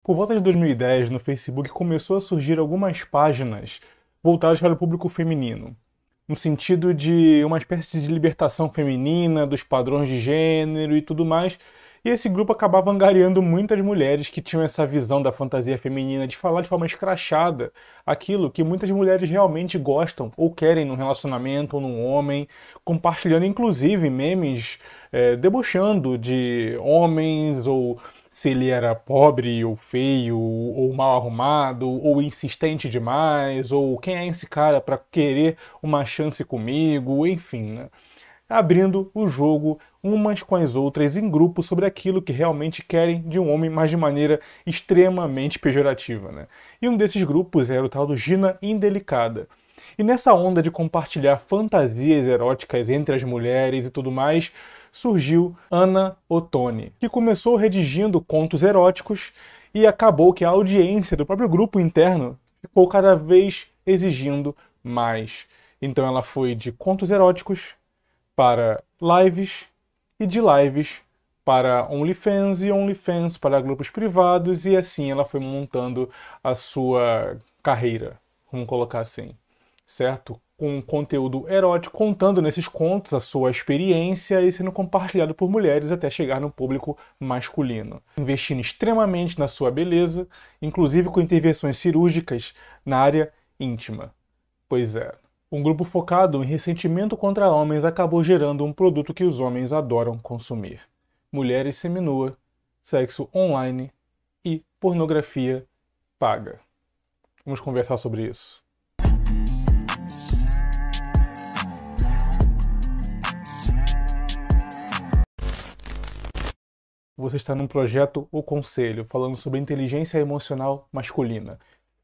Por volta de 2010, no Facebook começou a surgir algumas páginas voltadas para o público feminino, no sentido de uma espécie de libertação feminina, dos padrões de gênero e tudo mais. E esse grupo acabava angariando muitas mulheres que tinham essa visão da fantasia feminina, de falar de forma escrachada aquilo que muitas mulheres realmente gostam ou querem num relacionamento ou num homem, compartilhando inclusive memes debochando de homens ou se ele era pobre ou feio, ou mal arrumado, ou insistente demais, ou quem é esse cara para querer uma chance comigo, enfim, né? Abrindo o jogo umas com as outras em grupo sobre aquilo que realmente querem de um homem, mas de maneira extremamente pejorativa, né? E um desses grupos era o tal do Gina Indelicada. E nessa onda de compartilhar fantasias eróticas entre as mulheres e tudo mais, surgiu Ana Ottoni, que começou redigindo contos eróticos e acabou que a audiência do próprio grupo interno ficou cada vez exigindo mais. Então ela foi de contos eróticos para lives e de lives para OnlyFans e OnlyFans para grupos privados e assim ela foi montando a sua carreira, vamos colocar assim, certo? Com um conteúdo erótico, contando nesses contos a sua experiência e sendo compartilhado por mulheres até chegar no público masculino. Investindo extremamente na sua beleza, inclusive com intervenções cirúrgicas na área íntima. Pois é. Um grupo focado em ressentimento contra homens acabou gerando um produto que os homens adoram consumir: mulheres seminua, sexo online e pornografia paga. Vamos conversar sobre isso. Você está num projeto O Conselho, falando sobre inteligência emocional masculina.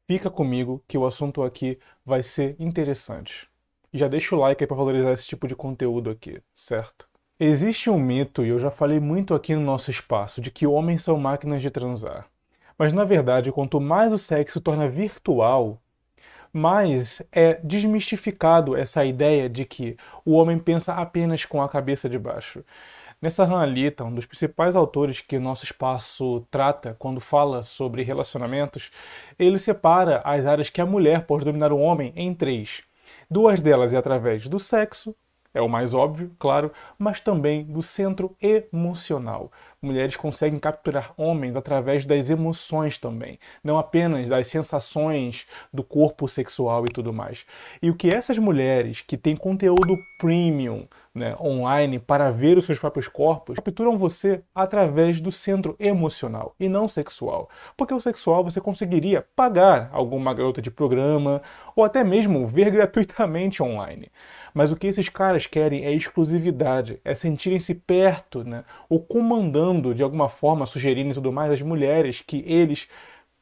Fica comigo que o assunto aqui vai ser interessante. E já deixa o like aí para valorizar esse tipo de conteúdo aqui, certo? Existe um mito, e eu já falei muito aqui no nosso espaço, de que homens são máquinas de transar. Mas na verdade, quanto mais o sexo torna virtual, mais é desmistificado essa ideia de que o homem pensa apenas com a cabeça de baixo. Nessa Alita, um dos principais autores que o nosso espaço trata quando fala sobre relacionamentos, ele separa as áreas que a mulher pode dominar o homem em três. Duas delas é através do sexo, é o mais óbvio, claro, mas também do centro emocional. Mulheres conseguem capturar homens através das emoções também, não apenas das sensações do corpo sexual e tudo mais. E o que essas mulheres que têm conteúdo premium, né, online para ver os seus próprios corpos, capturam você através do centro emocional e não sexual. Porque o sexual você conseguiria pagar alguma garota de programa ou até mesmo ver gratuitamente online. Mas o que esses caras querem é exclusividade, é sentirem-se perto, né, ou comandando de alguma forma, sugerindo e tudo mais, as mulheres que eles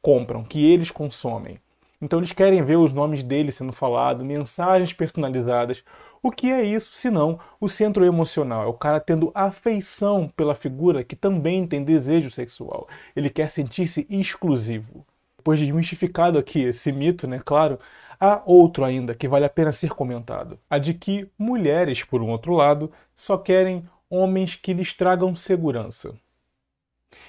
compram, que eles consomem. Então eles querem ver os nomes deles sendo falados, mensagens personalizadas. O que é isso, senão o centro emocional? É o cara tendo afeição pela figura que também tem desejo sexual. Ele quer sentir-se exclusivo. Depois de desmistificado aqui esse mito, né, claro, há outro ainda que vale a pena ser comentado. A de que mulheres, por um outro lado, só querem homens que lhes tragam segurança.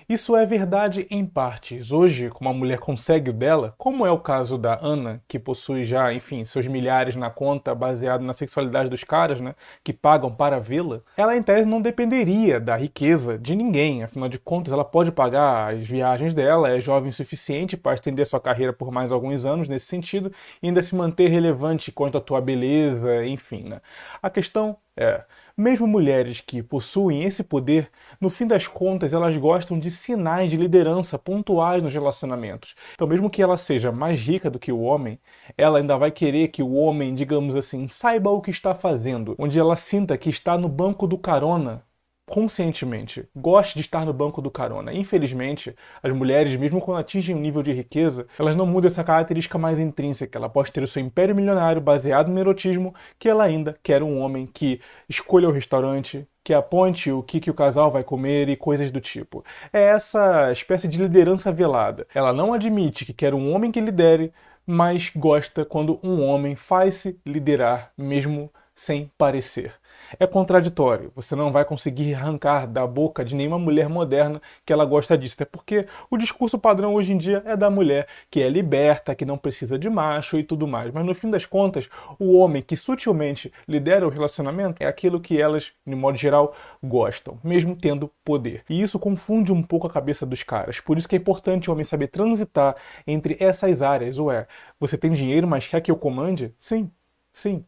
Isso é verdade em partes. Hoje, como a mulher consegue o dela, como é o caso da Ana, que possui já, enfim, seus milhares na conta baseado na sexualidade dos caras, né, que pagam para vê-la, ela em tese não dependeria da riqueza de ninguém. Afinal de contas, ela pode pagar as viagens dela, é jovem o suficiente para estender sua carreira por mais alguns anos nesse sentido e ainda se manter relevante quanto à tua beleza, enfim, né? A questão é, mesmo mulheres que possuem esse poder, no fim das contas, elas gostam de sinais de liderança pontuais nos relacionamentos. Então, mesmo que ela seja mais rica do que o homem, ela ainda vai querer que o homem, digamos assim, saiba o que está fazendo, onde ela sinta que está no banco do carona conscientemente, goste de estar no banco do carona. Infelizmente, as mulheres, mesmo quando atingem um nível de riqueza, elas não mudam essa característica mais intrínseca. Ela pode ter o seu império milionário baseado no erotismo, que ela ainda quer um homem que escolha o restaurante, que aponte o que o casal vai comer e coisas do tipo. É essa espécie de liderança velada. Ela não admite que quer um homem que lidere, mas gosta quando um homem faz-se liderar, mesmo sem parecer. É contraditório. Você não vai conseguir arrancar da boca de nenhuma mulher moderna que ela gosta disso. Até porque o discurso padrão hoje em dia é da mulher que é liberta, que não precisa de macho e tudo mais. Mas no fim das contas, o homem que sutilmente lidera o relacionamento é aquilo que elas, de modo geral, gostam, mesmo tendo poder. E isso confunde um pouco a cabeça dos caras. Por isso que é importante o homem saber transitar entre essas áreas. Ué, você tem dinheiro, mas quer que eu comande? Sim, sim.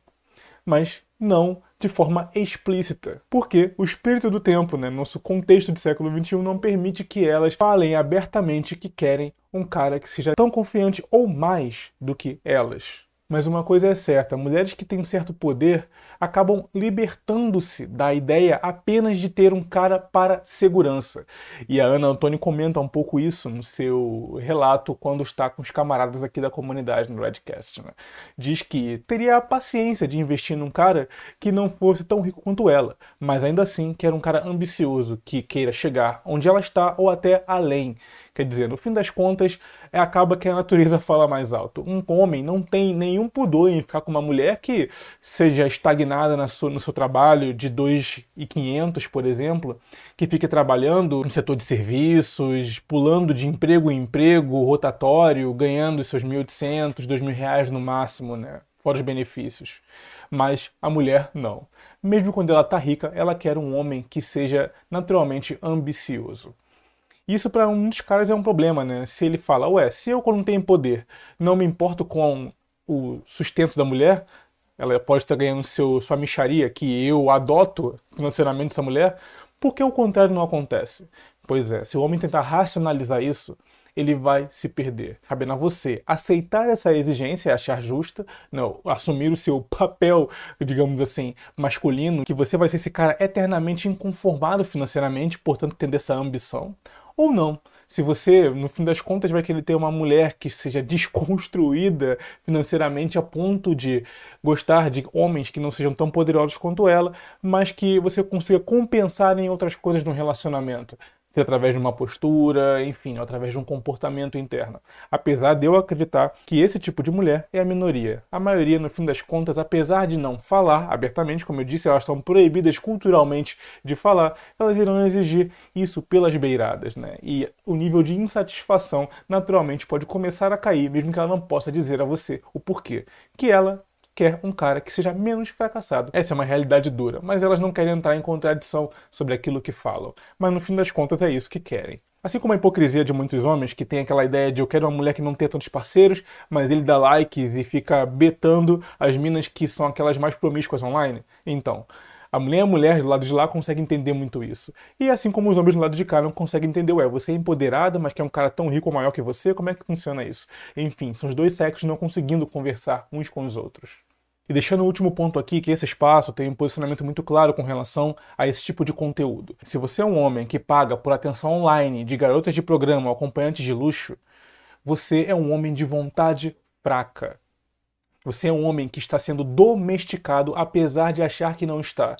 Mas não de forma explícita. Porque o espírito do tempo, né, nosso contexto de século XXI, não permite que elas falem abertamente que querem um cara que seja tão confiante ou mais do que elas. Mas uma coisa é certa, mulheres que têm um certo poder acabam libertando-se da ideia apenas de ter um cara para segurança. E a Ana Antônia comenta um pouco isso no seu relato quando está com os camaradas aqui da comunidade no Redcast, né? Diz que teria a paciência de investir num cara que não fosse tão rico quanto ela, mas ainda assim quer um cara ambicioso, que queira chegar onde ela está ou até além. Quer dizer, no fim das contas, acaba que a natureza fala mais alto. Um homem não tem nenhum pudor em ficar com uma mulher que seja estagnada no seu trabalho de 2.500, por exemplo, que fique trabalhando no setor de serviços, pulando de emprego em emprego, rotatório, ganhando seus 1.800, 2.000 reais no máximo, né? Fora os benefícios. Mas a mulher não. Mesmo quando ela está rica, ela quer um homem que seja naturalmente ambicioso. Isso para muitos caras é um problema, né? Se ele fala, ué, se eu quando tenho poder não me importo com o sustento da mulher, ela pode estar ganhando sua mixaria que eu adoto financeiramente essa mulher, por que o contrário não acontece? Pois é, se o homem tentar racionalizar isso, ele vai se perder. Cabendo a você aceitar essa exigência, achar justa, não, assumir o seu papel, digamos assim, masculino, que você vai ser esse cara eternamente inconformado financeiramente, portanto tendo essa ambição, ou não. Se você, no fim das contas, vai querer ter uma mulher que seja desconstruída financeiramente a ponto de gostar de homens que não sejam tão poderosos quanto ela, mas que você consiga compensar em outras coisas no relacionamento. Se através de uma postura, enfim, através de um comportamento interno. Apesar de eu acreditar que esse tipo de mulher é a minoria. A maioria, no fim das contas, apesar de não falar abertamente, como eu disse, elas estão proibidas culturalmente de falar, elas irão exigir isso pelas beiradas, né? E o nível de insatisfação naturalmente pode começar a cair, mesmo que ela não possa dizer a você o porquê. Que ela quer um cara que seja menos fracassado. Essa é uma realidade dura, mas elas não querem entrar em contradição sobre aquilo que falam. Mas no fim das contas é isso que querem. Assim como a hipocrisia de muitos homens que tem aquela ideia de eu quero uma mulher que não tenha tantos parceiros, mas ele dá likes e fica betando as minas que são aquelas mais promíscuas online. Então, a mulher do lado de lá consegue entender muito isso. E assim como os homens do lado de cá não conseguem entender, ué, você é empoderada, mas quer um cara tão rico ou maior que você, como é que funciona isso? Enfim, são os dois sexos não conseguindo conversar uns com os outros. E deixando o último ponto aqui, que esse espaço tem um posicionamento muito claro com relação a esse tipo de conteúdo. Se você é um homem que paga por atenção online de garotas de programa ou acompanhantes de luxo, você é um homem de vontade fraca. Você é um homem que está sendo domesticado apesar de achar que não está.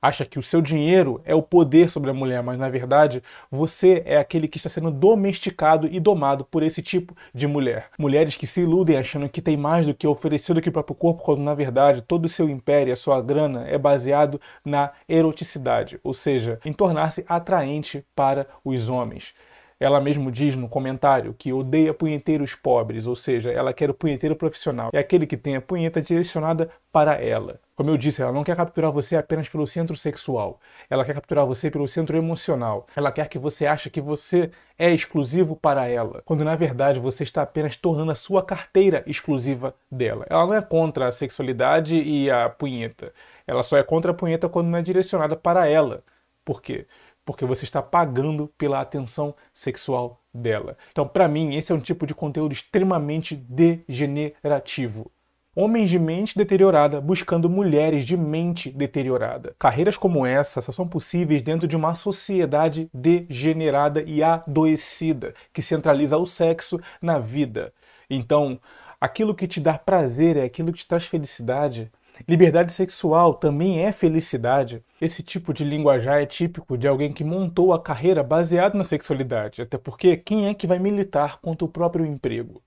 Acha que o seu dinheiro é o poder sobre a mulher, mas na verdade você é aquele que está sendo domesticado e domado por esse tipo de mulher. Mulheres que se iludem achando que tem mais do que oferecer do que o próprio corpo, quando na verdade todo o seu império, a sua grana é baseado na eroticidade, ou seja, em tornar-se atraente para os homens. Ela mesmo diz no comentário que odeia punheteiros pobres, ou seja, ela quer o punheteiro profissional. É aquele que tem a punheta direcionada para ela. Como eu disse, ela não quer capturar você apenas pelo centro sexual. Ela quer capturar você pelo centro emocional. Ela quer que você ache que você é exclusivo para ela, quando na verdade você está apenas tornando a sua carteira exclusiva dela. Ela não é contra a sexualidade e a punheta. Ela só é contra a punheta quando não é direcionada para ela. Por quê? Porque você está pagando pela atenção sexual dela. Então, para mim, esse é um tipo de conteúdo extremamente degenerativo. Homens de mente deteriorada buscando mulheres de mente deteriorada. Carreiras como essa só são possíveis dentro de uma sociedade degenerada e adoecida, que centraliza o sexo na vida. Então, aquilo que te dá prazer é aquilo que te traz felicidade. Liberdade sexual também é felicidade. Esse tipo de linguajar é típico de alguém que montou a carreira baseado na sexualidade, até porque quem é que vai militar contra o próprio emprego?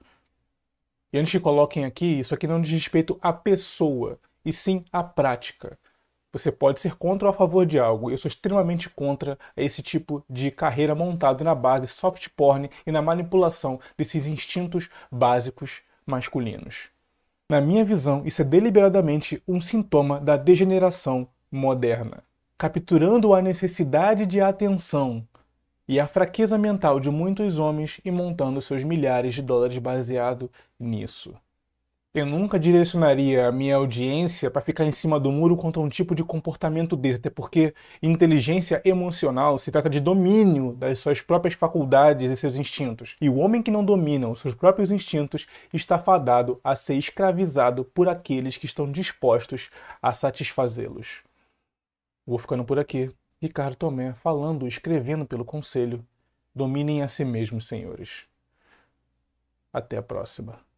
E antes que coloquem aqui, isso aqui não diz respeito à pessoa, e sim à prática. Você pode ser contra ou a favor de algo. Eu sou extremamente contra esse tipo de carreira montado na base soft porn e na manipulação desses instintos básicos masculinos. Na minha visão, isso é deliberadamente um sintoma da degeneração moderna, capturando a necessidade de atenção e a fraqueza mental de muitos homens e montando seus milhares de dólares baseado nisso. Eu nunca direcionaria a minha audiência para ficar em cima do muro contra um tipo de comportamento desse, até porque inteligência emocional se trata de domínio das suas próprias faculdades e seus instintos. E o homem que não domina os seus próprios instintos está fadado a ser escravizado por aqueles que estão dispostos a satisfazê-los. Vou ficando por aqui. Ricardo Tomé, falando e escrevendo pelo Conselho. Dominem a si mesmos, senhores. Até a próxima.